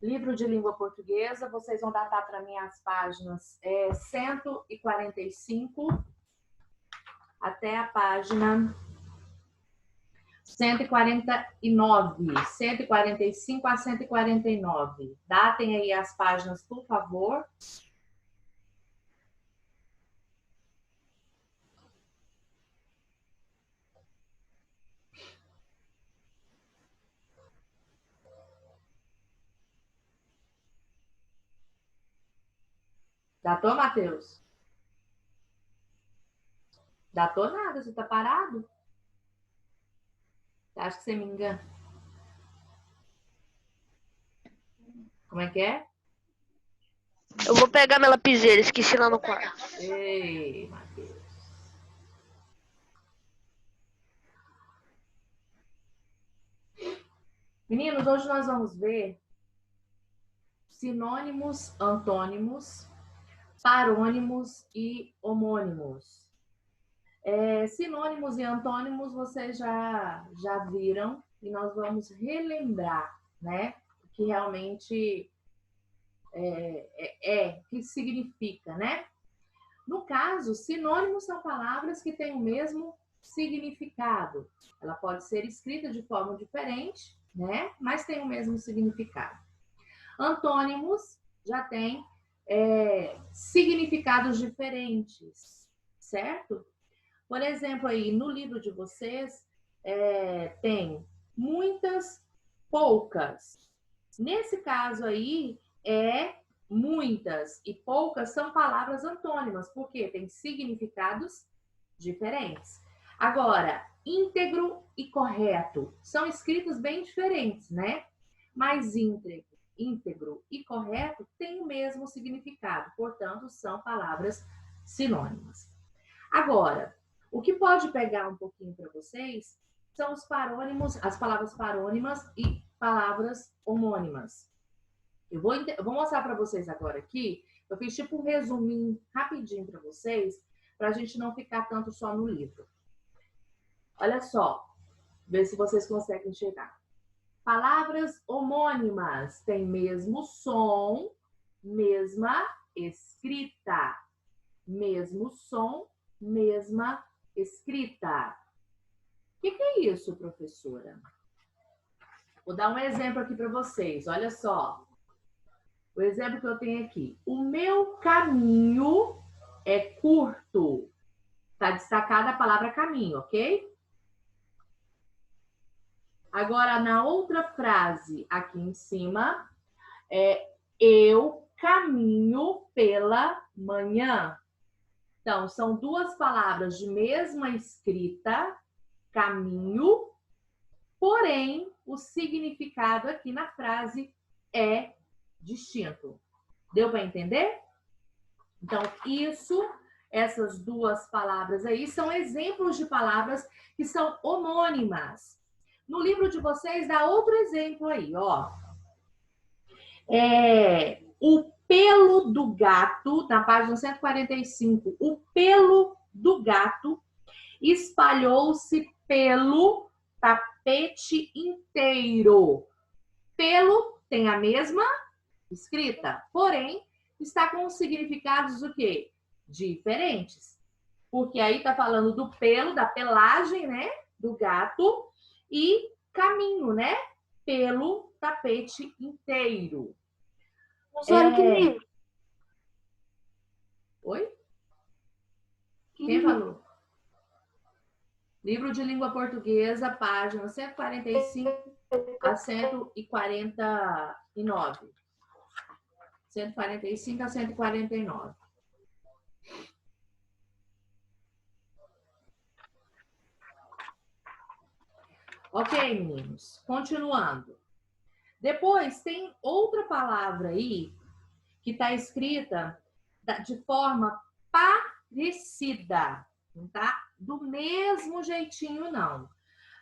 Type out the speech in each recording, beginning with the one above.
Livro de língua portuguesa, vocês vão datar para mim as páginas 145 até a página 149, 145 a 149. Datem aí as páginas, por favor. Datou, Matheus? Datou nada, você tá parado? Acho que você me engana. Como é que é? Eu vou pegar minha lapiseira, esqueci lá no quarto. Ei, Matheus. Meninos, hoje nós vamos ver sinônimos, antônimos, parônimos e homônimos. Sinônimos e antônimos vocês já viram e nós vamos relembrar, né? O que realmente o que significa, né? No caso, sinônimos são palavras que têm o mesmo significado. Ela pode ser escrita de forma diferente, né? Mas tem o mesmo significado. Antônimos já tem significados diferentes, certo? Por exemplo, aí no livro de vocês tem muitas, poucas. Nesse caso aí, muitas e poucas são palavras antônimas, porque tem significados diferentes. Agora, íntegro e correto são escritos bem diferentes, né? Mas íntegro e correto têm o mesmo significado, portanto, são palavras sinônimas. Agora, o que pode pegar um pouquinho para vocês são os parônimos, as palavras parônimas e palavras homônimas. Eu vou mostrar para vocês agora aqui. Eu fiz tipo um resuminho rapidinho para vocês, para a gente não ficar tanto só no livro. Olha só, ver se vocês conseguem enxergar. Palavras homônimas têm mesmo som, mesma escrita. Mesmo som, mesma escrita. O que é isso, professora? Vou dar um exemplo aqui para vocês. Olha só. O exemplo que eu tenho aqui. O meu caminho é curto. Está destacada a palavra caminho, ok? Agora, na outra frase, aqui em cima, eu caminho pela manhã. Então, são duas palavras de mesma escrita, caminho, porém, o significado aqui na frase é distinto. Deu para entender? Então, essas duas palavras aí são exemplos de palavras que são homônimas. No livro de vocês, dá outro exemplo aí, ó. O pelo do gato, na página 145, o pelo do gato espalhou-se pelo tapete inteiro. Pelo tem a mesma escrita, porém, está com significados o quê? Diferentes. Porque aí tá falando do pelo, da pelagem, né? Do gato e caminho, né? Pelo tapete inteiro. Que Oi? Quem falou? Livro de língua portuguesa, página 145 a 149. 145 a 149. Ok, meninos? Continuando. Depois tem outra palavra aí que está escrita de forma parecida, não tá? Do mesmo jeitinho, não.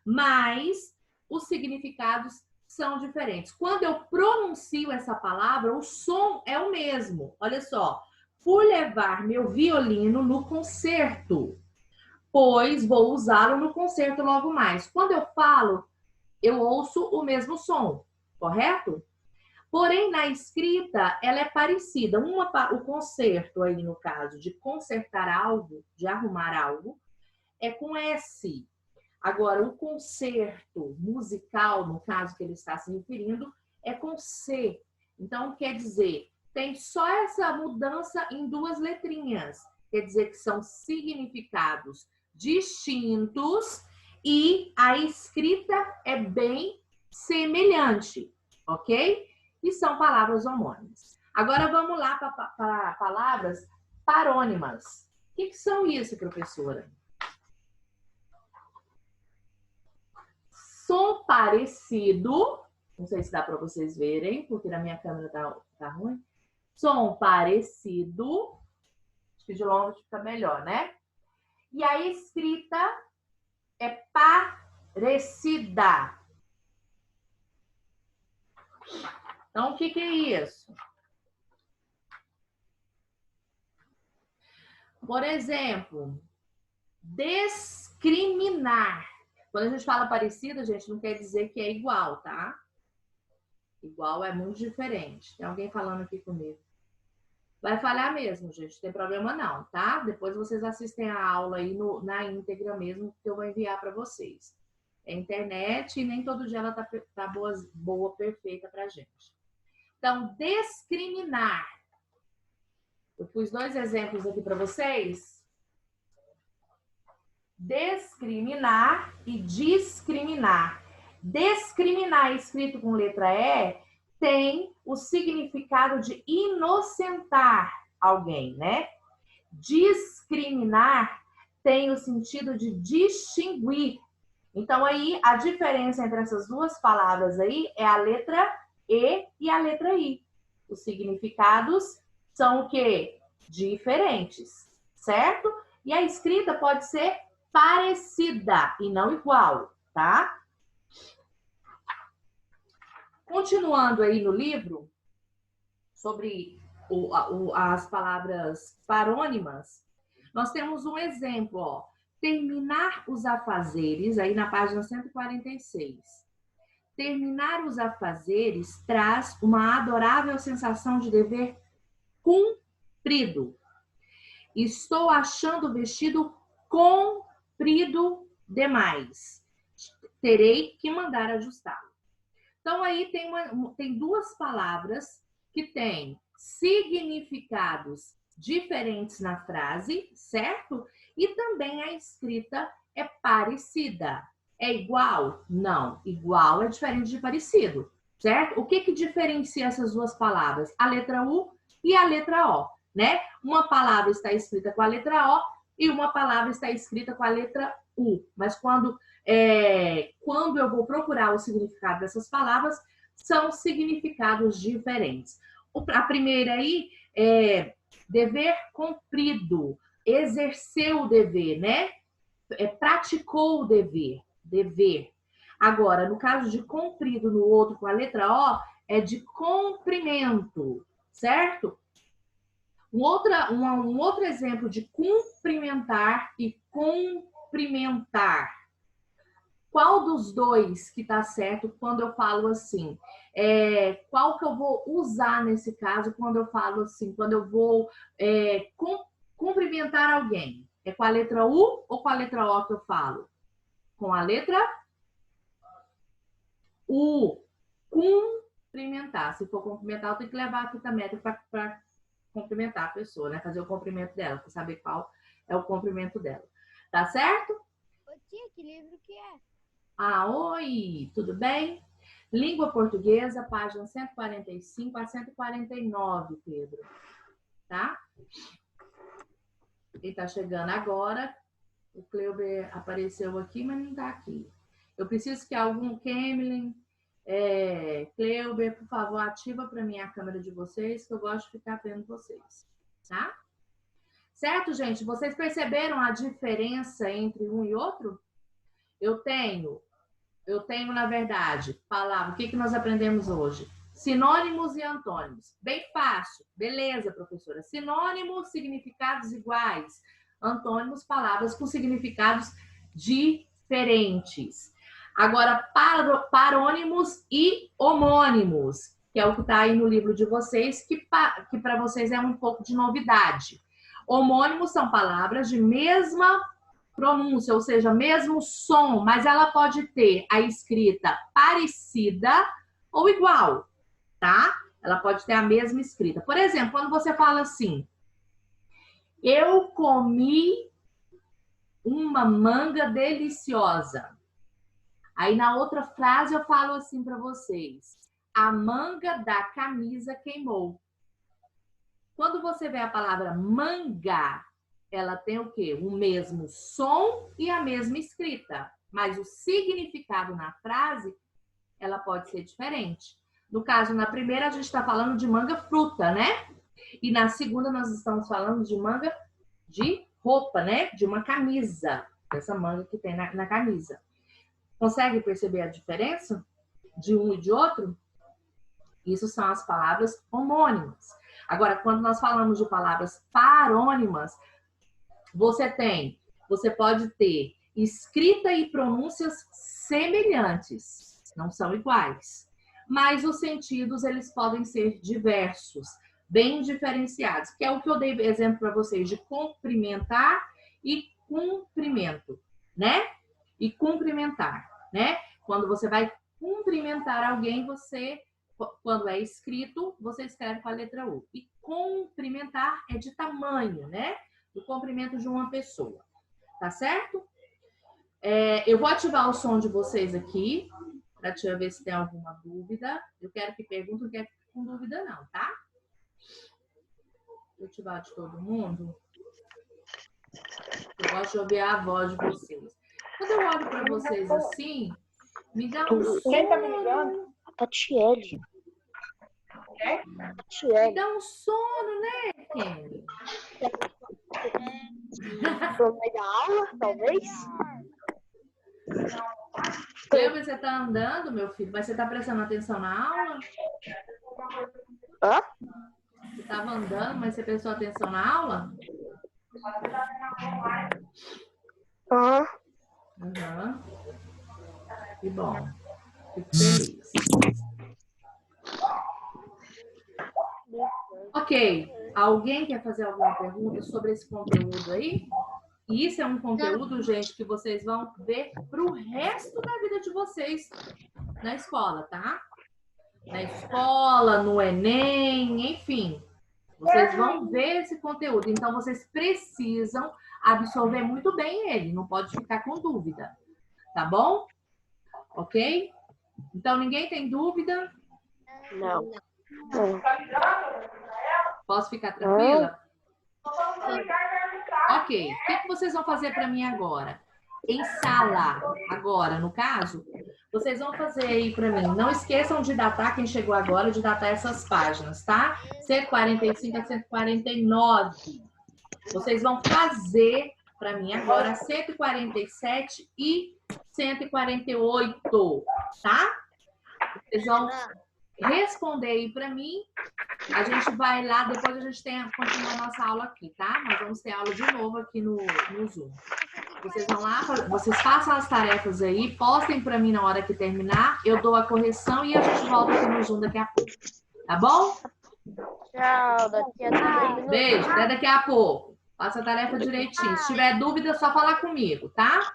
Mas os significados são diferentes. Quando eu pronuncio essa palavra, o som é o mesmo. Olha só. Fui levar meu violino no concerto, pois vou usá-lo no concerto logo mais. Quando eu falo, eu ouço o mesmo som, correto? Porém, na escrita, ela é parecida. O conserto aí, no caso, de consertar algo, de arrumar algo, é com S. Agora, o concerto musical, no caso que ele está se referindo, é com C. Então, quer dizer, tem só essa mudança em duas letrinhas. Quer dizer que são significados distintos e a escrita é bem semelhante, ok? E são palavras homônimas. Agora, vamos lá para palavras parônimas. O que são isso, professora? Som parecido, não sei se dá para vocês verem, porque na minha câmera tá ruim. Som parecido, acho que de longe fica melhor, né? E a escrita é parecida. Então, o que é isso? Por exemplo, discriminar. Quando a gente fala parecida, gente, não quer dizer que é igual, tá? Igual é muito diferente. Tem alguém falando aqui comigo. Vai falhar mesmo, gente. Não tem problema não, tá? Depois vocês assistem a aula aí na íntegra mesmo, que eu vou enviar para vocês. É internet e nem todo dia ela tá boa, perfeita pra gente. Então, discriminar. Eu pus 2 exemplos aqui para vocês. Discriminar e discriminar. Discriminar, escrito com letra E, tem o significado de inocentar alguém, né? Discriminar tem o sentido de distinguir. Então, aí, a diferença entre essas duas palavras aí é a letra E e a letra I. Os significados são o quê? Diferentes, certo? E a escrita pode ser parecida e não igual, tá? Continuando aí no livro, sobre as palavras parônimas, nós temos um exemplo, ó. Terminar os afazeres, aí na página 146. Terminar os afazeres traz uma adorável sensação de dever cumprido. Estou achando o vestido comprido demais. Terei que mandar ajustá-lo. Então, aí tem 2 palavras que têm significados diferentes na frase, certo? E também a escrita é parecida. É igual? Não. Igual é diferente de parecido, certo? O que diferencia essas 2 palavras? A letra U e a letra O, né? Uma palavra está escrita com a letra O e uma palavra está escrita com a letra U. Mas quando eu vou procurar o significado dessas palavras, são significados diferentes. A primeira aí é dever cumprido, exerceu o dever, né? Praticou o dever. Agora, no caso de cumprido no outro com a letra O, é de cumprimento, certo? Um outro exemplo de cumprimentar e cumprimentar. Qual dos dois que tá certo quando eu falo assim? Qual que eu vou usar nesse caso quando eu falo assim? Quando eu vou cumprimentar alguém? É com a letra U ou com a letra O que eu falo? Com a letra U. Cumprimentar. Se for cumprimentar, eu tenho que levar a fita métrica para cumprimentar a pessoa, né? Fazer o cumprimento dela, para saber qual é o cumprimento dela. Tá certo? Ô tia, que livro que é? Ah, oi! Tudo bem? Língua Portuguesa, página 145 a 149, Pedro. Tá? Ele tá chegando agora. O Cleuber apareceu aqui, mas não tá aqui. Eu preciso que algum Kemlin, Cleuber, por favor, ativa para mim a câmera de vocês, que eu gosto de ficar vendo vocês, tá? Certo, gente? Vocês perceberam a diferença entre um e outro? Eu tenho, na verdade, palavra. O que nós aprendemos hoje? Sinônimos e antônimos. Bem fácil. Beleza, professora. Sinônimos, significados iguais. Antônimos, palavras com significados diferentes. Agora, parônimos e homônimos. que é o que está aí no livro de vocês, que para vocês é um pouco de novidade. Homônimos são palavras de mesma pronúncia, ou seja, mesmo som, mas ela pode ter a escrita parecida ou igual, tá? Ela pode ter a mesma escrita. Por exemplo, quando você fala assim, eu comi uma manga deliciosa. Aí na outra frase eu falo assim para vocês, a manga da camisa queimou. Quando você vê a palavra manga, ela tem o quê? O mesmo som e a mesma escrita. Mas o significado na frase, ela pode ser diferente. No caso, na primeira, a gente está falando de manga fruta, né? E na segunda, nós estamos falando de manga de roupa, né? De uma camisa. Essa manga que tem na camisa. Consegue perceber a diferença de um e de outro? Isso são as palavras homônimas. Agora, quando nós falamos de palavras parônimas, você pode ter escrita e pronúncias semelhantes, não são iguais, mas os sentidos eles podem ser diversos, bem diferenciados, que é o que eu dei exemplo para vocês de cumprimentar e cumprimento, né? E cumprimentar, né? Quando você vai cumprimentar alguém, quando é escrito, você escreve com a letra U. E cumprimentar é de tamanho, né? O cumprimento de uma pessoa. Tá certo? Eu vou ativar o som de vocês aqui, para te ver se tem alguma dúvida. Eu quero que perguntem, não quero que fique com dúvida não, tá? Vou ativar de todo mundo. Eu gosto de ouvir a voz de vocês. Quando eu olho para vocês assim, me dá um sono. Quem tá me ligando? Tatiele. Me dá um sono, né, Kelly? No meio da aula, talvez? Cleber, você tá andando, meu filho? Mas você tá prestando atenção na aula? Hã? Você tava andando, mas você prestou atenção na aula? Aham. Uhum. Que bom. Fico feliz. Ok. Alguém quer fazer alguma pergunta sobre esse conteúdo aí? E isso é um conteúdo, gente, que vocês vão ver pro resto da vida de vocês na escola, tá? Na escola, no Enem, enfim. Vocês vão ver esse conteúdo. Então, vocês precisam absorver muito bem ele. Não pode ficar com dúvida. Tá bom? Ok? Então, ninguém tem dúvida? Não. Posso ficar tranquila? Ok. O que vocês vão fazer para mim agora? Em sala, agora, no caso, vocês vão fazer aí para mim. Não esqueçam de datar, quem chegou agora, de datar essas páginas, tá? 145 a 149. Vocês vão fazer para mim agora 147 e 148, tá? Vocês vão responder aí para mim. A gente vai lá, depois a gente continua a nossa aula aqui, tá? Nós vamos ter aula de novo aqui no Zoom. Vocês vão lá, vocês façam as tarefas aí, postem para mim na hora que terminar, eu dou a correção e a gente volta aqui no Zoom daqui a pouco. Tá bom? Tchau, daqui a 3 minutos. Beijo, até daqui a pouco. Faça a tarefa direitinho. Se tiver dúvida, é só falar comigo, tá?